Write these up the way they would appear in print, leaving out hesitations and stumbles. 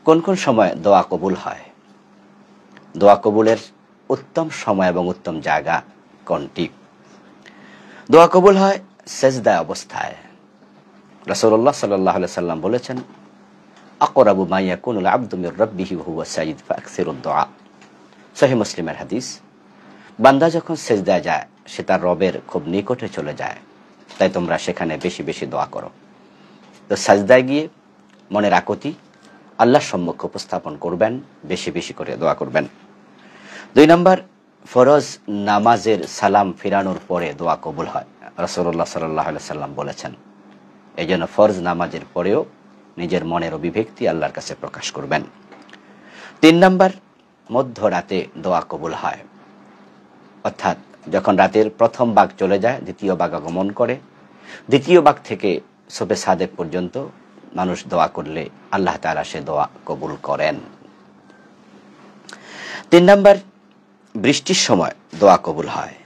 কোন কোন সময় দোয়া কবুল হয়? দোয়া কবুলের উত্তম সময় এবং উত্তম জায়গা কোনটি? দোয়া কবুল হয় সেজদায় অবস্থায়। রাসূলুল্লাহ সাল্লাল্লাহু আলাইহি সাল্লাম বলেছেন, আকরাবু মা ইয়াকুনুল আবদু মির রাব্বিহি ওয়া হুয়া সাজিদ ফাকসিরুদ দুআ। সহিহ মুসলিমের হাদিস। বান্দা যখন সেজদায় যায় সে তার রবের খুব নিকটে চলে যায়, তাই তোমরা সেখানে বেশি বেশি দোয়া করো। তো সাজদায় গিয়ে মনের আকুতি আল্লাহর সম্মুখে উপস্থাপন করবেন, বেশি বেশি করে দোয়া করবেন। 2 নম্বর, ফরজ নামাজের সালাম ফিরানোর পরে দোয়া কবুল হয়। রাসূলুল্লাহ সাল্লাল্লাহু আলাইহি সাল্লাম বলেছেন, এই জন্য ফরজ নামাজের পরেও নিজের মনের অভিব্যক্তি আল্লাহর কাছে প্রকাশ করবেন। 3 নম্বর, মধ্যরাতে দোয়া কবুল হয়, অর্থাৎ যখন রাতের প্রথম ভাগ চলে যায়, দ্বিতীয় ভাগ আগমন করে, দ্বিতীয় ভাগ থেকে শবে সাদেক পর্যন্ত মানুষ দোয়া করলে আল্লাহ তাআলা সে দোয়া কবুল করেন। 3 নম্বর, বৃষ্টির সময় দোয়া কবুল হয়।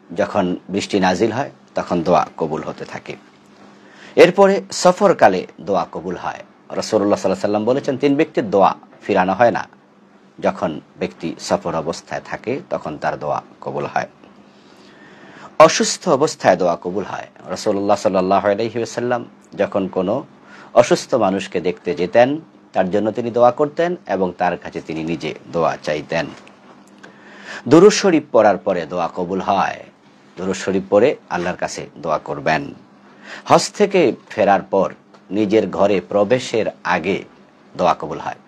যখন বৃষ্টি নাজিল হয় তখন দোয়া কবুল হতে থাকে। এরপরে সফরকালে দোয়া কবুল হয়। রাসূলুল্লাহ সাল্লাল্লাহু আলাইহি সাল্লাম বলেছেন, 3 ব্যক্তির দোয়া ফিরানো হয় না। যখন ব্যক্তি সফর অবস্থায় থাকে তখন তার দোয়া কবুল হয়। অসুস্থ অবস্থায় দোয়া কবুল হয়। রাসূলুল্লাহ সাল্লাল্লাহু আলাইহি ওয়াসাল্লাম যখন কোনো অসুস্থ মানুষকে দেখতে যেতেন, তার জন্য তিনি দোয়া করতেন এবং তার কাছে তিনি নিজে দোয়া চাইতেন। দুরূদ শরীফ পড়ার পরে দোয়া কবুল হয়। দুরূদ শরীফ পড়ে আল্লাহর কাছে দোয়া করবেন। হজ থেকে ফেরার পর নিজের ঘরে প্রবেশের আগে দোয়া কবুল হয়।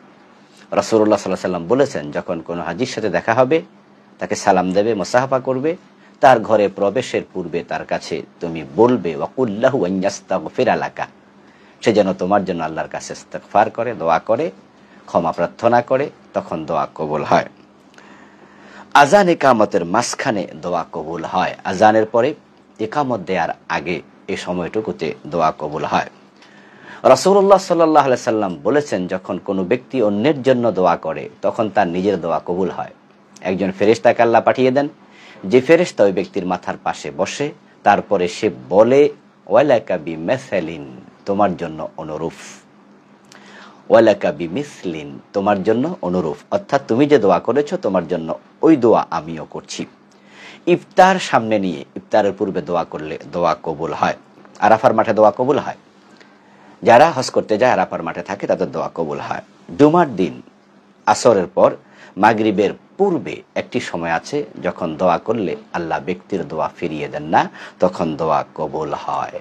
রাসূলুল্লাহ সাল্লাল্লাহু আলাইহি ওয়াসাল্লাম বলেছেন, যখন কোনো হাজীর সাথে দেখা হবে তাকে সালাম দেবে, মুসাফা করবে, তার ঘরে প্রবেশের পূর্বে তার কাছে তুমি বলবে, ওয়াকুল্লাহু আন ইয়াস্তাগফিরা লাকা, সে যেন তোমার জন্য আল্লাহর কাছে ইস্তিগফার করে, দোয়া করে, ক্ষমা প্রার্থনা করে, তখন দোয়া কবুল হয়। আজান ইকামতের মাঝখানে দোয়া কবুল হয়। আজানের পরে ইকামত দেওয়ার আগে এই সময়টুকুতে দোয়া কবুল হয়। রাসূলুল্লাহ সাল্লাল্লাহু আলাইহি সাল্লাম বলেছেন, যখন কোনো ব্যক্তি অন্যের জন্য দোয়া করে তখন তার নিজের দোয়া কবুল হয়। একজন ফেরেশতাকে আল্লাহ পাঠিয়ে দেন, যে ফেরেশতা ওই ব্যক্তির মাথার পাশে বসে, তারপরে সে বলে, ওয়ালাকা বিমিসলিন, তোমার জন্য অনুরূপ। ওয়ালাকা বিমিসলিন, তোমার জন্য অনুরূপ, অর্থাৎ তুমি যে দোয়া করেছো তোমার জন্য ওই দোয়া আমিও করছি। ইফতার সামনে নিয়ে ইফতারের পূর্বে দোয়া করলে দোয়া কবুল হয়। আরাফার মাঠে দোয়া কবুল হয়। যারা হজ করতে যায় আরাফার মাঠে থাকে তাদের দোয়া কবুল হয়। জুমার দিন আসরের পর মাগরিবের পূর্বে একটি সময় আছে যখন দোয়া করলে আল্লাহ ব্যক্তির দোয়া ফিরিয়ে দেন না, তখন দোয়া কবুল হয়।